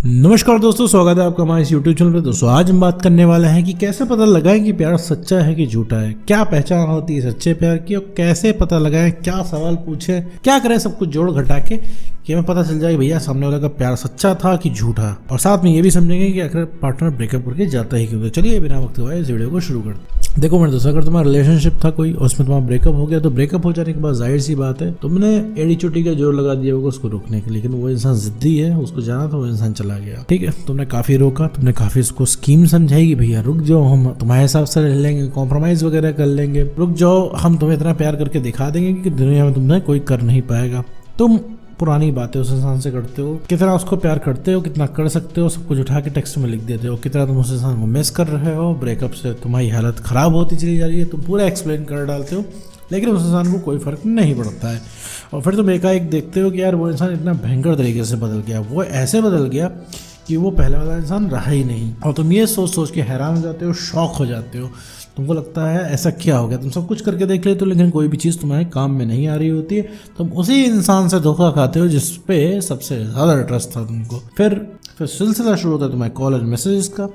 नमस्कार दोस्तों, स्वागत है आपका हमारे इस YouTube चैनल पर। दोस्तों आज हम बात करने वाले हैं कि कैसे पता लगाएं कि प्यार सच्चा है कि झूठा है, क्या पहचान होती है सच्चे प्यार की और कैसे पता लगाएं, क्या सवाल पूछें, क्या करें, सब कुछ जोड़ घटा के कि हमें पता चल जाए कि भैया सामने वाले का प्यार सच्चा था कि झूठा। और साथ में ये भी समझेंगे कि आखिर पार्टनर ब्रेकअप करके जाता ही क्यों। तो चलिए बिना वक्त गवाए इस वीडियो को शुरू करते हैं। देखो मेरे दोस्तों, अगर तुम्हारा रिलेशनशिप था कोई और उसमें तुम्हारा ब्रेकअप हो गया, तो ब्रेकअप हो जाने के बाद जाहिर सी बात है तुमने एड़ी चोटी का जोर लगा दिया होगा उसको रोकने के, लेकिन वो इंसान जिद्दी है, उसको जाना था, वो इंसान चला गया। ठीक है, तुमने काफी रोका, तुमने काफी उसको स्कीम समझाई कि भैया रुक जाओ, हम तुम्हारे हिसाब से रह लेंगे, कॉम्प्रोमाइज वगैरह कर लेंगे, रुक जाओ, हम तुम्हें इतना प्यार करके दिखा देंगे कि दुनिया में तुम्हें कोई कर नहीं पाएगा। तुम पुरानी बातें उस इंसान से करते हो, कितना उसको प्यार करते हो, कितना कर सकते हो, सब कुछ उठा के टेक्स्ट में लिख देते हो, कितना तुम उस इंसान को मिस कर रहे हो, ब्रेकअप से तुम्हारी हालत खराब होती चली जा रही है, तुम पूरा एक्सप्लेन कर डालते हो, लेकिन उस इंसान को कोई फर्क नहीं पड़ता है। और फिर तुम एकाएक देखते हो कि यार वो इंसान इतना भयंकर तरीके से बदल गया, वो ऐसे बदल गया कि वो पहले वाला इंसान रहा ही नहीं। और तुम ये सोच सोच के हैरान हो जाते हो, शॉक हो जाते हो, तुमको लगता है ऐसा क्या हो गया। तुम सब कुछ करके देख लेते हो लेकिन कोई भी चीज़ तुम्हारे काम में नहीं आ रही होती है। तुम उसी इंसान से धोखा खाते हो जिस पे सबसे ज़्यादा ट्रस्ट था तुमको। फिर सिलसिला शुरू होता है तुम्हारे कॉल और मैसेजेस का,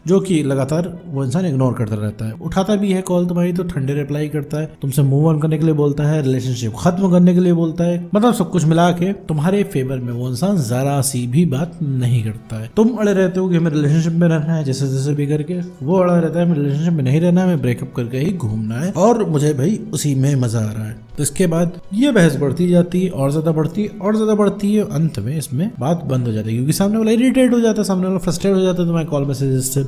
जो कि लगातार वो इंसान इग्नोर करता रहता है। उठाता भी है कॉल तुम्हारी तो ठंडे रिप्लाई करता है, तुमसे मूव ऑन करने के लिए बोलता है, रिलेशनशिप खत्म करने के लिए बोलता है, मतलब सब कुछ मिला के तुम्हारे फेवर में वो इंसान जरा सी भी बात नहीं करता है। तुम अड़े रहते हो कि हमें रिलेशनशिप में रहना है जैसे जैसे भी करके, वो अड़ा रहता है हमें रिलेशनशिप में नहीं रहना है, हमें ब्रेकअप करके ही घूमना है और मुझे भाई उसी में मजा आ रहा है। तो इसके बाद ये बहस बढ़ती जाती है और ज्यादा बढ़ती है और ज्यादा बढ़ती है। अंत में इसमें बात बंद हो जाती है क्योंकि सामने वाला इरिटेट हो जाता है, सामने वाला फ्रस्ट्रेट हो जाता है तुम्हारे कॉल मैसेजेस से।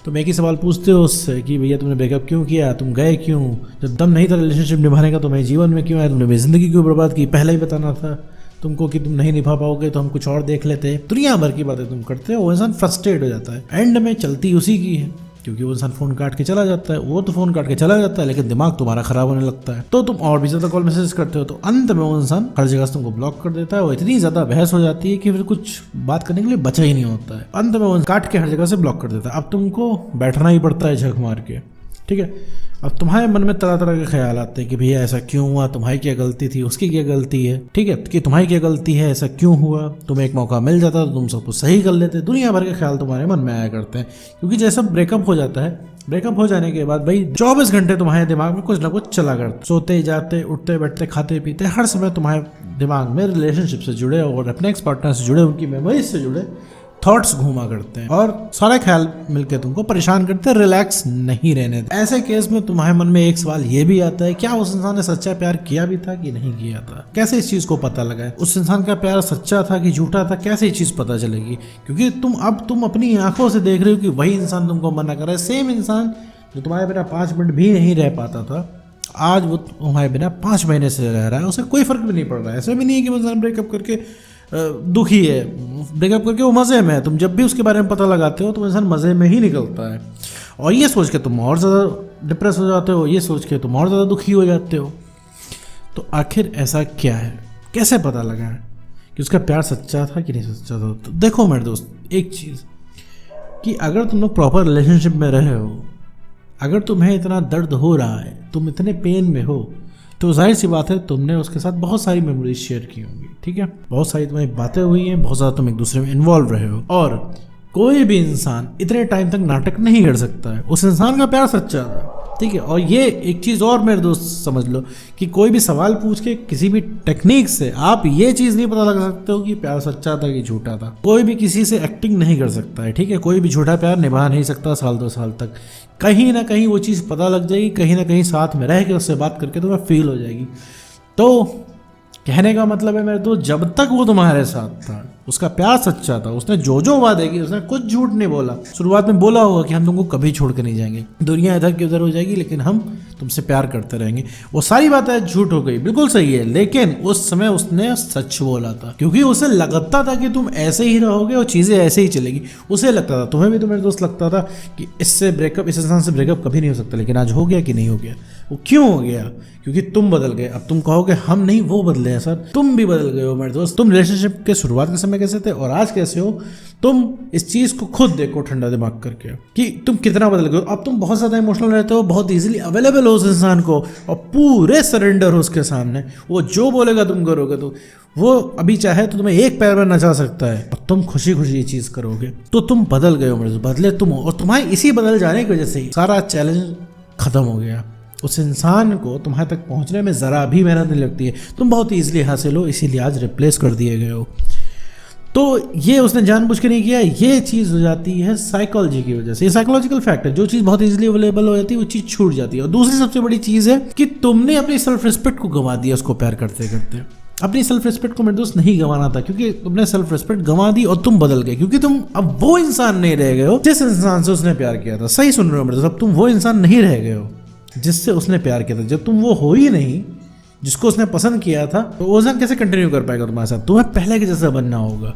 तुम एक ही सवाल पूछते हो उससे कि भैया तुमने ब्रेकअप क्यों किया, तुम गए क्यों, जब दम नहीं था रिलेशनशिप निभाने का तुम्हारे जीवन में क्यों आया, तुमने मेरी जिंदगी क्यों बर्बाद की, पहले ही बताना था तुमको कि तुम नहीं निभा पाओगे तो हम कुछ और देख लेते। दुनिया भर की बातें तुम करते हो, वो इंसान फ्रस्ट्रेट हो जाता है। एंड में चलती उसी की है क्योंकि वो इंसान फोन काट के चला जाता है, वो तो फोन काट के चला जाता है लेकिन दिमाग तुम्हारा खराब होने लगता है, तो तुम और भी ज्यादा कॉल मैसेज करते हो। तो अंत में वो इंसान हर जगह से तुमको ब्लॉक कर देता है। वो इतनी ज्यादा बहस हो जाती है कि फिर कुछ बात करने के लिए बचा ही नहीं होता है। अंत में वो काट के हर जगह से ब्लॉक कर देता है। अब तुमको बैठना ही पड़ता है झक मार के। ठीक है, अब तुम्हारे मन में तरह तरह के ख्याल आते हैं कि भैया ऐसा क्यों हुआ, तुम्हारी क्या गलती थी, उसकी क्या गलती है। ठीक है, कि तुम्हारी क्या गलती है, ऐसा क्यों हुआ, तुम्हें एक मौका मिल जाता तो तुम सब कुछ सही कर लेते। दुनिया भर के ख्याल तुम्हारे मन में आया करते हैं क्योंकि जैसा ब्रेकअप हो जाता है, ब्रेकअप हो जाने के बाद भाई 24 घंटे तुम्हारे दिमाग में कुछ ना कुछ चला करता। सोते जाते उठते बैठते खाते पीते हर समय तुम्हारे दिमाग में रिलेशनशिप से जुड़े और अपने एक्स पार्टनर से जुड़े, उनकी मेमोरीज से जुड़े थॉट्स घूमा करते हैं और सारे ख्याल मिलकर तुमको परेशान करते हैं, रिलैक्स नहीं रहने देते। ऐसे केस में तुम्हारे मन में एक सवाल ये भी आता है, क्या उस इंसान ने सच्चा प्यार किया भी था कि नहीं किया था। कैसे इस चीज को पता लगाए, उस इंसान का प्यार सच्चा था कि झूठा था, कैसे ये चीज पता चलेगी। क्योंकि तुम अपनी आंखों से देख रहे हो कि वही इंसान तुमको मना कर रहा है। सेम इंसान जो तुम्हारे बिना 5 मिनट भी नहीं रह पाता था, आज वो तुम्हारे बिना 5 महीने से रह रहा है, उसे कोई फर्क भी नहीं पड़ रहा है। ऐसा भी नहीं है कि इंसान ब्रेकअप करके दुखी है, ब्रेकअप करके वो मज़े में है। तुम जब भी उसके बारे में पता लगाते हो तो इंसान मज़े में ही निकलता है और ये सोच के तुम और ज़्यादा डिप्रेस हो जाते हो, ये सोच के तुम और ज़्यादा दुखी हो जाते हो। तो आखिर ऐसा क्या है, कैसे पता लगाएं कि उसका प्यार सच्चा था कि नहीं सच्चा था। तो देखो मेरे दोस्त, एक चीज़ कि अगर तुम लोग प्रॉपर रिलेशनशिप में रहे हो, अगर तुम्हें इतना दर्द हो रहा है, तुम इतने पेन में हो, तो जाहिर सी बात है तुमने उसके साथ बहुत सारी मेमोरीज शेयर की होंगी। ठीक है, बहुत सारी तुम्हारी बातें हुई हैं, बहुत ज़्यादा तुम एक दूसरे में इन्वॉल्व रहे हो। और कोई भी इंसान इतने टाइम तक नाटक नहीं कर सकता है, उस इंसान का प्यार सच्चा था। ठीक है, और ये एक चीज़ और मेरे दोस्त समझ लो कि कोई भी सवाल पूछ के किसी भी टेक्निक से आप ये चीज़ नहीं पता लगा सकते हो कि प्यार सच्चा था कि झूठा था। कोई भी किसी से एक्टिंग नहीं कर सकता है। ठीक है, कोई भी झूठा प्यार निभा नहीं सकता साल 2 साल तक। कहीं ना कहीं वो चीज़ पता लग जाएगी, कहीं ना कहीं साथ में रह के उससे बात करके तुम्हें फील हो जाएगी। तो कहने का मतलब है मेरे दोस्त, जब तक वो तुम्हारे साथ था उसका प्यार सच्चा था, उसने जो वादे किए, उसने कुछ झूठ नहीं बोला। शुरुआत में बोला होगा कि हम तुमको कभी छोड़ के नहीं जाएंगे, दुनिया इधर की उधर हो जाएगी लेकिन हम तुमसे प्यार करते रहेंगे। वो सारी बातें झूठ हो गई, बिल्कुल सही है, लेकिन उस समय उसने सच बोला था क्योंकि उसे लगता था कि तुम ऐसे ही रहोगे और चीज़ें ऐसे ही चलेगी। उसे लगता था, तुम्हें भी तो मेरे दोस्त लगता था कि इससे ब्रेकअप, इस इंसान से ब्रेकअप कभी नहीं हो सकता, लेकिन आज हो गया कि नहीं हो गया। वो क्यों हो गया, क्योंकि तुम बदल गए। अब तुम कहोगे हम नहीं, वो बदले हैं। सर तुम भी बदल गए हो मेरे दोस्त। तुम रिलेशनशिप के शुरुआत के समय में कैसे थे और आज कैसे हो, तुम इस चीज को खुद देखो ठंडा दिमाग करके कि तुम कितना बदल गए हो। अब तुम बहुत ज्यादा इमोशनल रहते हो, बहुत इजीली अवेलेबल हो उस इंसान को और पूरे सरेंडर हो उसके सामने। वो जो बोलेगा तुम करोगे, तो वो अभी चाहे तो तुम्हें एक पैर में नचा सकता है और तुम खुशी खुशी ये चीज करोगे। तो तुम बदल गए हो, बदले तुम हो। और तुम्हारे इसी बदल जाने की वजह से ही सारा चैलेंज खत्म हो गया। उस इंसान को तुम्हारे तक पहुंचने में जरा भी मेहनत नहीं लगती है, तुम बहुत इजीली हासिल हो, इसीलिए आज रिप्लेस कर दिए गए हो। तो ये उसने जानबूझ के नहीं किया, ये चीज़ हो जाती है साइकोलॉजी की वजह से। ये साइकोलॉजिकल फैक्ट है, जो चीज़ बहुत इजीली अवेलेबल हो जाती है वो चीज़ छूट जाती है। और दूसरी सबसे बड़ी चीज़ है कि तुमने अपनी सेल्फ रिस्पेक्ट को गंवा दिया उसको प्यार करते करते। अपनी सेल्फ रिस्पेक्ट को मेरे दोस्त नहीं गंवाना था, क्योंकि तुमने सेल्फ रिस्पेक्ट गंवा दी और तुम बदल गए, क्योंकि तुम अब वो इंसान नहीं रह गए हो जिस इंसान से उसने प्यार किया था। सही सुन रहे हो मेरे दोस्त, अब तुम वो इंसान नहीं रह गए हो जिससे उसने प्यार किया था। जब तुम वो हो ही नहीं जिसको उसने पसंद किया था, तो वो इंसान कैसे कंटिन्यू कर पाएगा तुम्हारे साथ? तुम्हें पहले के जैसा बनना होगा।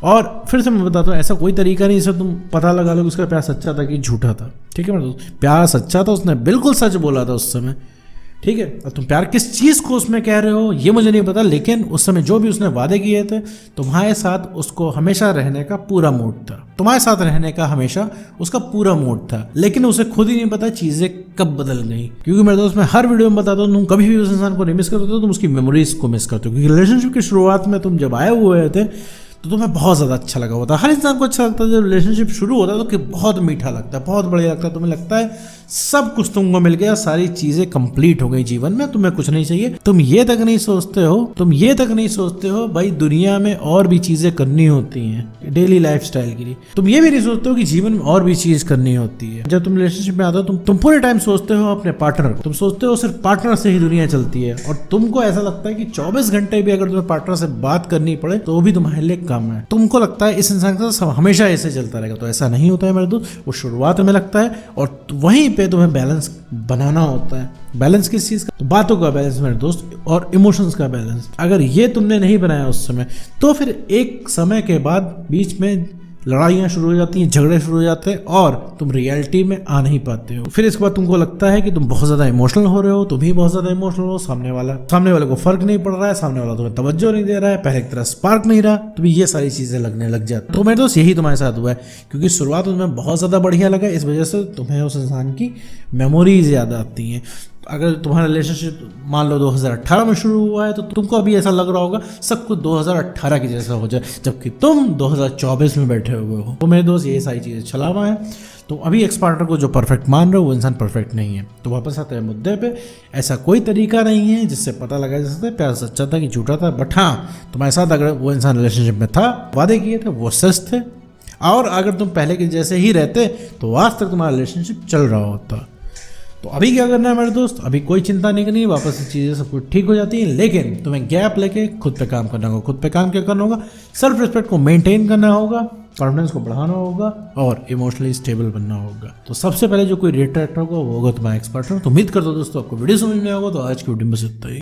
और फिर से मैं बताता हूँ, ऐसा कोई तरीका नहीं जिससे तुम पता लगा लो कि उसका प्यार सच्चा था कि झूठा था। ठीक है मेरे दोस्त, प्यार सच्चा था, उसने बिल्कुल सच बोला था उस समय। ठीक है, और तुम प्यार किस चीज़ को उसमें कह रहे हो ये मुझे नहीं पता, लेकिन उस समय जो भी उसने वादे किए थे, तुम्हारे साथ उसको हमेशा रहने का पूरा मूड था। तुम्हारे साथ रहने का हमेशा उसका पूरा मूड था, लेकिन उसे खुद ही नहीं पता चीज़ें कब बदल गई। क्योंकि मेरे दोस्त, मैं हर वीडियो में बताता हूँ, तुम कभी भी उस इंसान को नहीं मिस करते हो, तुम उसकी मेमोरीज को मिस करते हो। क्योंकि रिलेशनशिप की शुरुआत में तुम जब आए हुए थे तो तुम्हें बहुत ज़्यादा अच्छा लगा होता है। हर इंसान को अच्छा लगता है जब रिलेशनशिप शुरू होता है, तो कि बहुत मीठा लगता है, बहुत बढ़िया लगता है। तुम्हें लगता है सब कुछ तुमको मिल गया, सारी चीज़ें कंप्लीट हो गई जीवन में, तुम्हें कुछ नहीं चाहिए। तुम ये तक नहीं सोचते हो भाई दुनिया में और भी चीज़ें करनी होती हैं डेली लाइफस्टाइल के लिए। तुम ये भी नहीं सोचते हो कि जीवन में और भी चीज़ करनी होती है। जब तुम रिलेशनशिप में आते हो, तुम पूरे टाइम सोचते हो अपने पार्टनर को। तुम सोचते हो सिर्फ पार्टनर से ही दुनिया चलती है, और तुमको ऐसा लगता है कि 24 घंटे भी अगर तुम्हें पार्टनर से बात करनी पड़े तो भी तुम्हारे लिए कम है। तुमको लगता है इस इंसान के साथ हमेशा ऐसे चलता रहेगा, तो ऐसा नहीं होता है मेरे दोस्त। वो शुरुआत में लगता है और वहीं पे तुम्हें बैलेंस बनाना होता है। बैलेंस किस चीज़ का? तो बातों का बैलेंस मेरे दोस्त, और इमोशंस का बैलेंस। अगर ये तुमने नहीं बनाया उस समय, तो फिर एक समय के बाद बीच में लड़ाइयाँ शुरू हो जाती हैं, झगड़े शुरू हो जाते हैं, और तुम रियलिटी में आ नहीं पाते हो। फिर इसके बाद तुमको लगता है कि तुम बहुत ज़्यादा इमोशनल हो रहे हो, तुम ही बहुत ज़्यादा इमोशनल हो, सामने वाले को फर्क नहीं पड़ रहा है, सामने वाला तुम्हें तवज्जो नहीं दे रहा है, पहले की तरह स्पार्क नहीं रहा, तुम्हें ये सारी चीज़ें लगने लग जाती। तो मेरे दोस्त, यही तुम्हारे साथ हुआ है, क्योंकि शुरुआत में बहुत ज़्यादा बढ़िया लगा, इस वजह से तुम्हें उस इंसान की मेमोरीज याद आती हैं। अगर तुम्हारा रिलेशनशिप मान लो 2018 में शुरू हुआ है, तो तुमको अभी ऐसा लग रहा होगा सब कुछ 2018 की जैसा हो जाए, जबकि तुम 2024 में बैठे हुए हो। तो मेरे दोस्त, ये सारी चीज़ें चला हुआ है। तो अभी एक्स पार्टनर को जो परफेक्ट मान रहे हो, वो इंसान परफेक्ट नहीं है। तो वापस आते हैं मुद्दे पे, ऐसा कोई तरीका नहीं है जिससे पता लगा जा सकता है प्यार सच्चा था कि झूठा था। बट हाँ, तुम्हारे साथ अगर वो इंसान रिलेशनशिप में था, वादे किए थे, वो सच थे, और अगर तुम पहले के जैसे ही रहते तो आज तक तुम्हारा रिलेशनशिप चल रहा होता। तो अभी क्या करना है मेरे दोस्त? अभी कोई चिंता नहीं करनी है, वापस से चीज़ें सब कुछ ठीक हो जाती हैं, लेकिन तुम्हें गैप लेके खुद पे काम करना होगा। खुद पे काम क्या करना होगा? सेल्फ रिस्पेक्ट को मेंटेन करना होगा, कॉन्फिडेंस को बढ़ाना होगा, और इमोशनली स्टेबल बनना होगा। तो सबसे पहले जो कोई रिएक्टर होगा वो होगा तुम्हारा एक्स पार्टनर। तो उम्मीद करता हूं दोस्तों आपको वीडियो समझ में आएगा। तो आज की वीडियो में बस इतना ही।